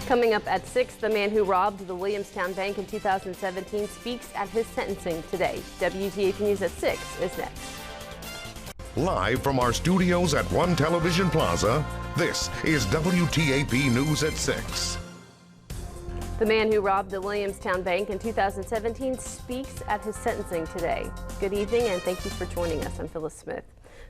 Coming up at 6, the man who robbed the Williamstown Bank in 2017 speaks at his sentencing today. WTAP News at 6 is next. Live from our studios at One Television Plaza, this is WTAP News at 6. The man who robbed the Williamstown Bank in 2017 speaks at his sentencing today. Good evening and thank you for joining us. I'm Phyllis Smith.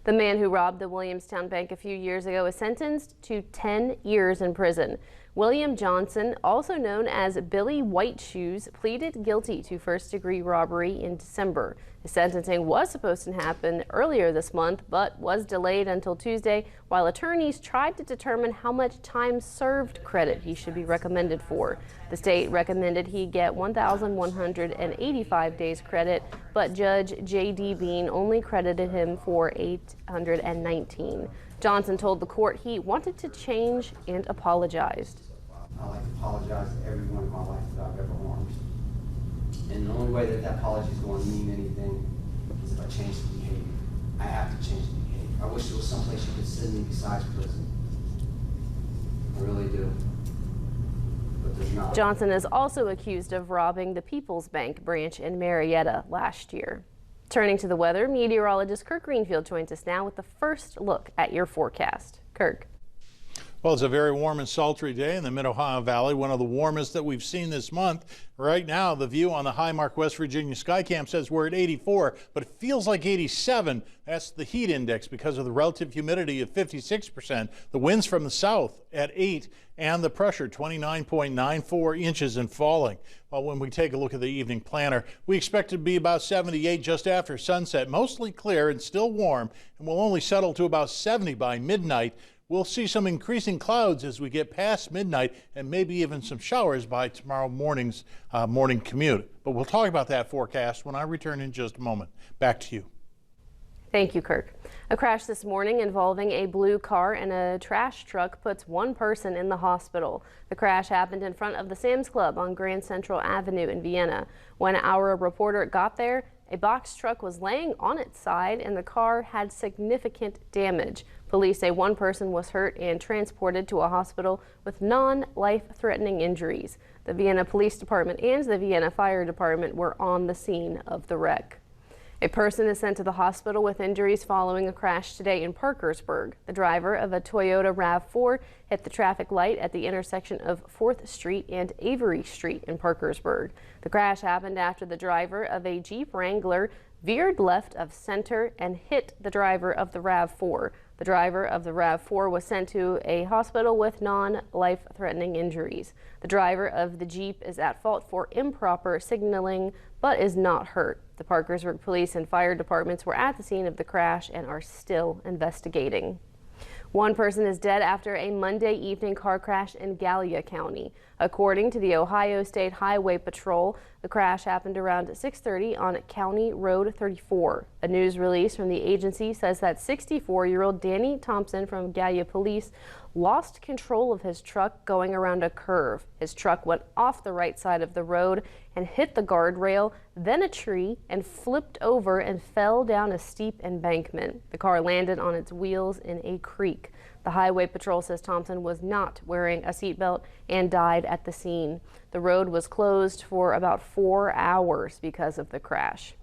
The man who robbed the Williamstown Bank a few years ago is sentenced to 10 years in prison. William Johnson, also known as Billy Whiteshoes, pleaded guilty to first-degree robbery in December. His sentencing was supposed to happen earlier this month, but was delayed until Tuesday while attorneys tried to determine how much time served credit he should be recommended for. The state recommended he get 1,185 days credit, but Judge J.D. Bean only credited him for 819. Johnson told the court he wanted to change and apologized. I like to apologize to everyone in my life that I've ever harmed. And the only way that that apology is going to mean anything is if I change the behavior. I have to change the behavior. I wish there was someplace you could send me besides prison. I really do. But there's not. Johnson is also accused of robbing the People's Bank branch in Marietta last year. Turning to the weather, meteorologist Kirk Greenfield joins us now with the first look at your forecast. Kirk. Well, it's a very warm and sultry day in the Mid-Ohio Valley, one of the warmest that we've seen this month. Right now, the view on the Highmark, West Virginia Skycam says we're at 84, but it feels like 87. That's the heat index because of the relative humidity of 56%, the winds from the south at 8, and the pressure 29.94 inches and falling. Well, when we take a look at the evening planner, we expect it to be about 78 just after sunset, mostly clear and still warm, and will only settle to about 70 by midnight. We'll see some increasing clouds as we get past midnight and maybe even some showers by tomorrow morning's morning commute. But we'll talk about that forecast when I return in just a moment. Back to you. Thank you, Kirk. A crash this morning involving a blue car and a trash truck puts one person in the hospital. The crash happened in front of the Sam's Club on Grand Central Avenue in Vienna. When our reporter got there, a box truck was laying on its side and the car had significant damage. Police say one person was hurt and transported to a hospital with non-life-threatening injuries. The Vienna Police Department and the Vienna Fire Department were on the scene of the wreck. A person is sent to the hospital with injuries following a crash today in Parkersburg. The driver of a Toyota RAV4 hit the traffic light at the intersection of 4th Street and Avery Street in Parkersburg. The crash happened after the driver of a Jeep Wrangler veered left of center and hit the driver of the RAV4. The driver of the RAV4 was sent to a hospital with non-life-threatening injuries. The driver of the Jeep is at fault for improper signaling but is not hurt. The Parkersburg Police and Fire Departments were at the scene of the crash and are still investigating. One person is dead after a Monday evening car crash in Gallia County. According to the Ohio State Highway Patrol, the crash happened around 6:30 on County Road 34. A news release from the agency says that 64-year-old Danny Thompson from Gallia Police lost control of his truck going around a curve. His truck went off the right side of the road and hit the guardrail, then a tree, and flipped over and fell down a steep embankment. The car landed on its wheels in a creek. The Highway Patrol says Thompson was not wearing a seatbelt and died at the scene. The road was closed for about 4 hours because of the crash.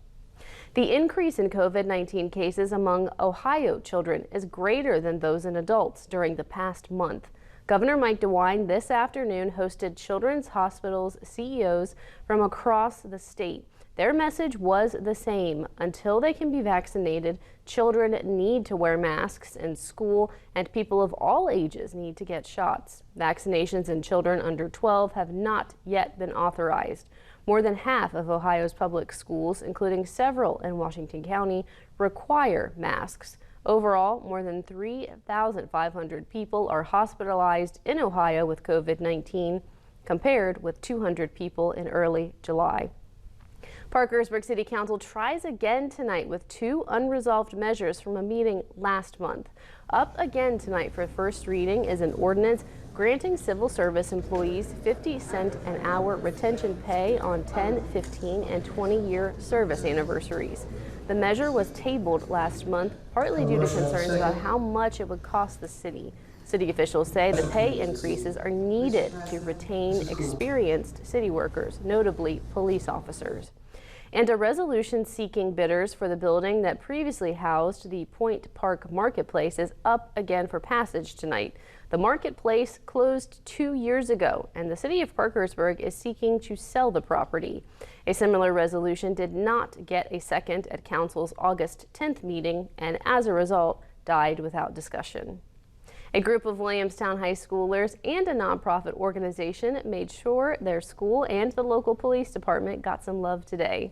The increase in COVID-19 cases among Ohio children is greater than those in adults during the past month. Governor Mike DeWine this afternoon hosted Children's Hospitals CEOs from across the state. Their message was the same. Until they can be vaccinated, children need to wear masks in school, and people of all ages need to get shots. Vaccinations in children under 12 have not yet been authorized. More than half of Ohio's public schools, including several in Washington County, require masks. Overall, more than 3,500 people are hospitalized in Ohio with COVID-19, compared with 200 people in early July. Parkersburg City Council tries again tonight with 2 unresolved measures from a meeting last month. Up again tonight for first reading is an ordinance granting civil service employees 50-cent an hour retention pay on 10, 15, and 20-year service anniversaries. The measure was tabled last month, partly due to concerns about how much it would cost the city. City officials say the pay increases are needed to retain experienced city workers, notably police officers. And a resolution seeking bidders for the building that previously housed the Point Park Marketplace is up again for passage tonight. The marketplace closed 2 years ago, and the city of Parkersburg is seeking to sell the property. A similar resolution did not get a second at Council's August 10th meeting, and as a result, died without discussion. A group of Williamstown high schoolers and a nonprofit organization made sure their school and the local police department got some love today.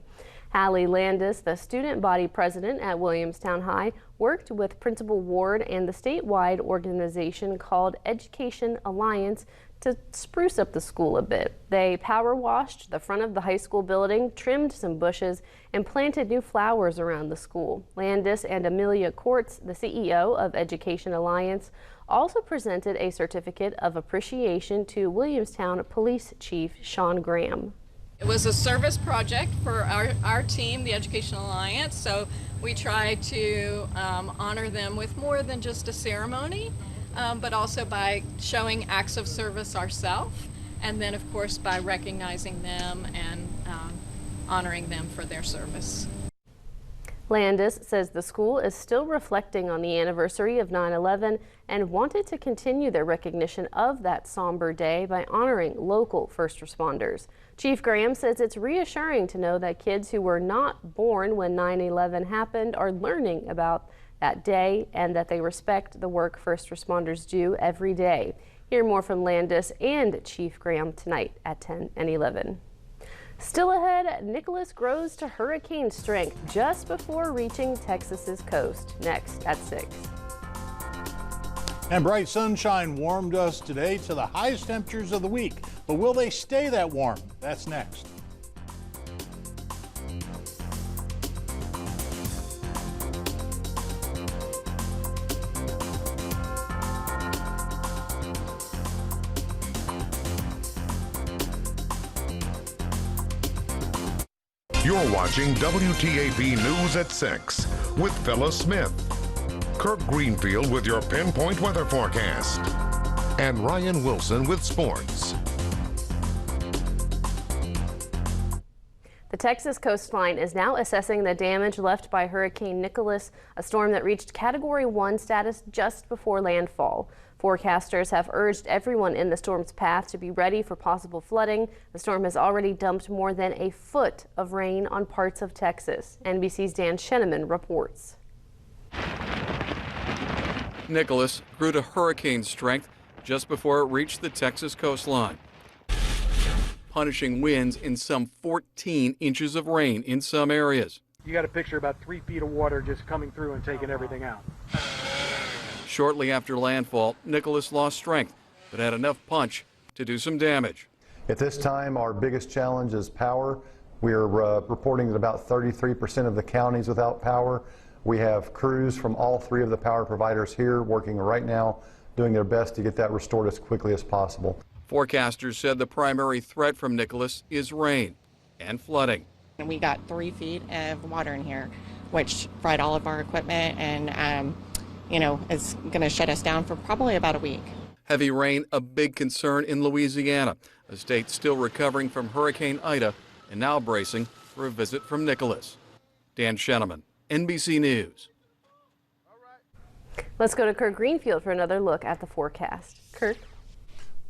Hallie Landis, the student body president at Williamstown High, worked with Principal Ward and the statewide organization called Education Alliance to spruce up the school a bit. They power washed the front of the high school building, trimmed some bushes, and planted new flowers around the school. Landis and Amelia Courts, the CEO of Education Alliance, also presented a certificate of appreciation to Williamstown Police Chief Sean Graham. It was a service project for our team, the Education Alliance, so we try to honor them with more than just a ceremony, but also by showing acts of service ourselves, and then of course by recognizing them and honoring them for their service. Landis says the school is still reflecting on the anniversary of 9/11 and wanted to continue their recognition of that somber day by honoring local first responders. Chief Graham says it's reassuring to know that kids who were not born when 9/11 happened are learning about that day and that they respect the work first responders do every day. Hear more from Landis and Chief Graham tonight at 10 and 11. Still ahead, Nicholas grows to hurricane strength just before reaching Texas's coast. Next at 6. And bright sunshine warmed us today to the highest temperatures of the week. But will they stay that warm? That's next. You're watching WTAP News at 6 with Phyllis Smith, Kirk Greenfield with your pinpoint weather forecast, and Ryan Wilson with sports. The Texas coastline is now assessing the damage left by Hurricane Nicholas, a storm that reached Category 1 status just before landfall. Forecasters have urged everyone in the storm's path to be ready for possible flooding. The storm has already dumped more than a foot of rain on parts of Texas. NBC's Dan Scheneman reports. Nicholas grew to hurricane strength just before it reached the Texas coastline, punishing winds in some 14 inches of rain in some areas. You got a picture about 3 feet of water just coming through and taking everything out. Shortly after landfall, Nicholas lost strength, but had enough punch to do some damage. At this time, our biggest challenge is power. We are reporting that about 33% of the counties without power. We have crews from all 3 of the power providers here working right now, doing their best to get that restored as quickly as possible. Forecasters said the primary threat from Nicholas is rain and flooding. We got 3 feet of water in here, which fried all of our equipment and is going to shut us down for probably about a week. Heavy rain, a big concern in Louisiana, a state still recovering from Hurricane Ida and now bracing for a visit from Nicholas. Dan Scheneman, NBC News. Let's go to Kirk Greenfield for another look at the forecast. Kirk?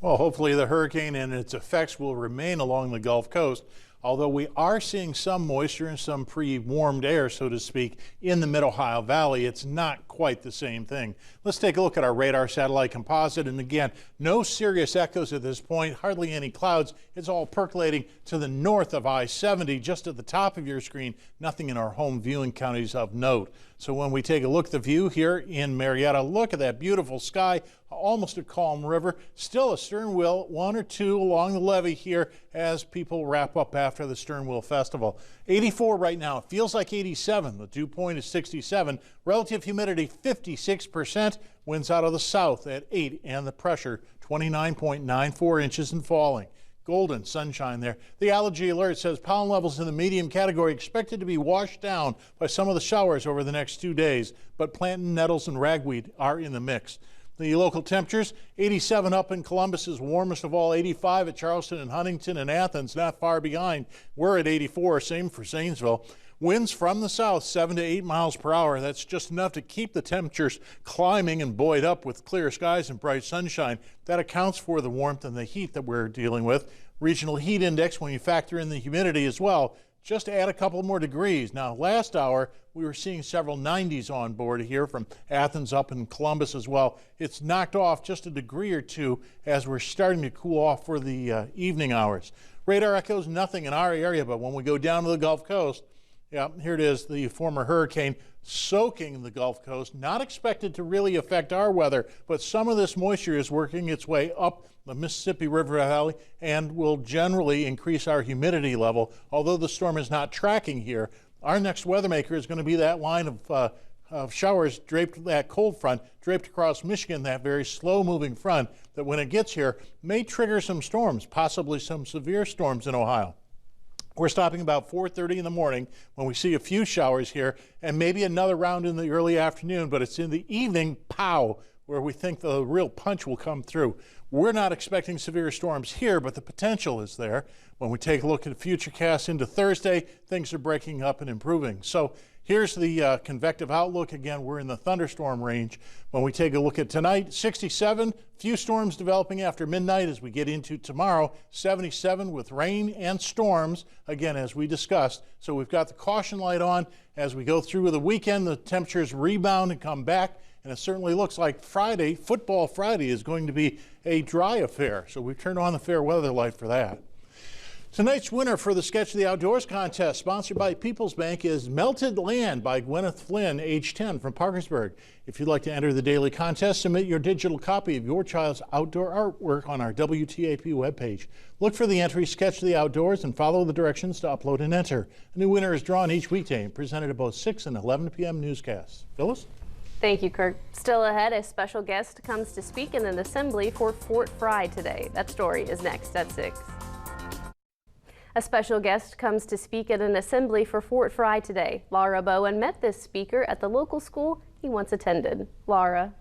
Well, hopefully the hurricane and its effects will remain along the Gulf Coast, although we are seeing some moisture and some pre-warmed air, so to speak, in the Mid-Ohio Valley. It's not quite the same thing. Let's take a look at our radar satellite composite. And again, no serious echoes at this point, hardly any clouds. It's all percolating to the north of I-70, just at the top of your screen. Nothing in our home viewing counties of note. So when we take a look at the view here in Marietta, look at that beautiful sky, almost a calm river, still a stern wheel, 1 or 2 along the levee here as people wrap up after the Stern Wheel Festival. 84 right now, it feels like 87. The dew point is 67, relative humidity 56%, winds out of the south at 8, and the pressure 29.94 inches and falling. Golden sunshine there. The allergy alert says pollen levels in the medium category expected to be washed down by some of the showers over the next 2 days, but plantain, nettles, and ragweed are in the mix. The local temperatures, 87 up in Columbus is warmest of all, 85 at Charleston and Huntington and Athens, not far behind. We're at 84, same for Zanesville. Winds from the south, 7 to 8 miles per hour. That's just enough to keep the temperatures climbing and buoyed up with clear skies and bright sunshine. That accounts for the warmth and the heat that we're dealing with. Regional heat index, when you factor in the humidity as well, just add a couple more degrees. Now, last hour, we were seeing several 90s on board here from Athens up in Columbus as well. It's knocked off just a degree or two as we're starting to cool off for the evening hours. Radar echoes nothing in our area, but when we go down to the Gulf Coast, yeah, here it is, the former hurricane soaking the Gulf Coast. Not expected to really affect our weather, but some of this moisture is working its way up the Mississippi River Valley and will generally increase our humidity level. Although the storm is not tracking here, our next weather maker is going to be that line of showers draped, that cold front draped across Michigan, that very slow moving front that when it gets here may trigger some storms, possibly some severe storms in Ohio. We're stopping about 4:30 in the morning when we see a few showers here and maybe another round in the early afternoon, but it's in the evening, pow, where we think the real punch will come through. We're not expecting severe storms here, but the potential is there. When we take a look at future casts into Thursday, things are breaking up and improving. So here's the convective outlook. Again, we're in the thunderstorm range. When we take a look at tonight, 67, few storms developing after midnight as we get into tomorrow, 77 with rain and storms, again, as we discussed. So we've got the caution light on. As we go through the weekend, the temperatures rebound and come back. And it certainly looks like Friday, Football Friday, is going to be a dry affair. So we've turned on the fair weather light for that. Tonight's winner for the Sketch of the Outdoors contest, sponsored by People's Bank, is Melted Land by Gwyneth Flynn, age 10, from Parkersburg. If you'd like to enter the daily contest, submit your digital copy of your child's outdoor artwork on our WTAP webpage. Look for the entry Sketch of the Outdoors and follow the directions to upload and enter. A new winner is drawn each weekday and presented at both 6 and 11 p.m. newscasts. Phyllis? Thank you, Kirk. Still ahead, a special guest comes to speak in an assembly for Fort Fry today. That story is next at 6. A special guest comes to speak at an assembly for Fort Fry today. Laura Bowen met this speaker at the local school he once attended. Laura.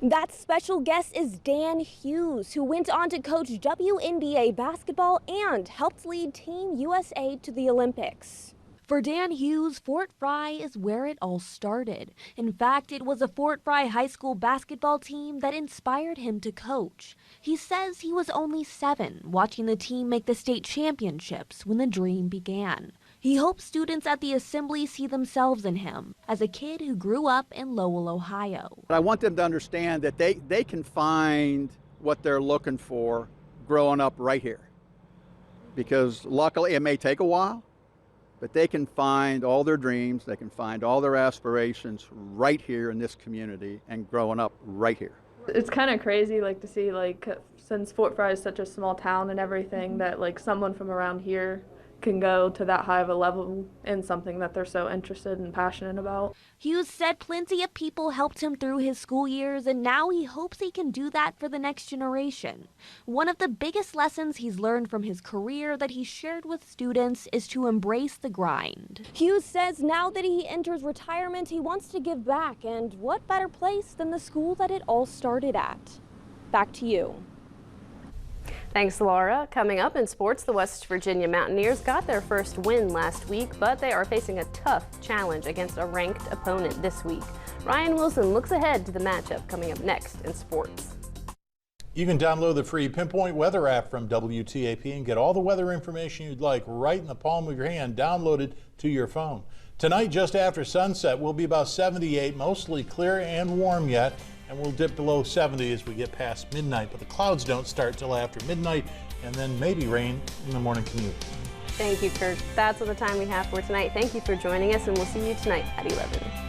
That special guest is Dan Hughes, who went on to coach WNBA basketball and helped lead Team USA to the Olympics. For Dan Hughes, Fort Fry is where it all started. In fact, it was a Fort Fry high school basketball team that inspired him to coach. He says he was only 7, watching the team make the state championships when the dream began. He hopes students at the assembly see themselves in him as a kid who grew up in Lowell, Ohio. I want them to understand that they can find what they're looking for growing up right here. Because luckily, it may take a while, but they can find all their dreams, they can find all their aspirations right here in this community and growing up right here. It's kind of crazy, to see, since Fort Fry is such a small town and everything, that, someone from around here can go to that high of a level in something that they're so interested and passionate about. Hughes said plenty of people helped him through his school years, and now he hopes he can do that for the next generation. One of the biggest lessons he's learned from his career that he shared with students is to embrace the grind. Hughes says now that he enters retirement, he wants to give back, and what better place than the school that it all started at? Back to you. Thanks, Laura. Coming up in sports, the West Virginia Mountaineers got their first win last week, but they are facing a tough challenge against a ranked opponent this week. Ryan Wilson looks ahead to the matchup coming up next in sports. You can download the free Pinpoint Weather app from WTAP and get all the weather information you'd like right in the palm of your hand, downloaded to your phone. Tonight, just after sunset, we'll be about 78, mostly clear and warm yet, and we'll dip below 70 as we get past midnight, but the clouds don't start till after midnight, and then maybe rain in the morning commute. Thank you, Kirk. That's all the time we have for tonight. Thank you for joining us, and we'll see you tonight at 11.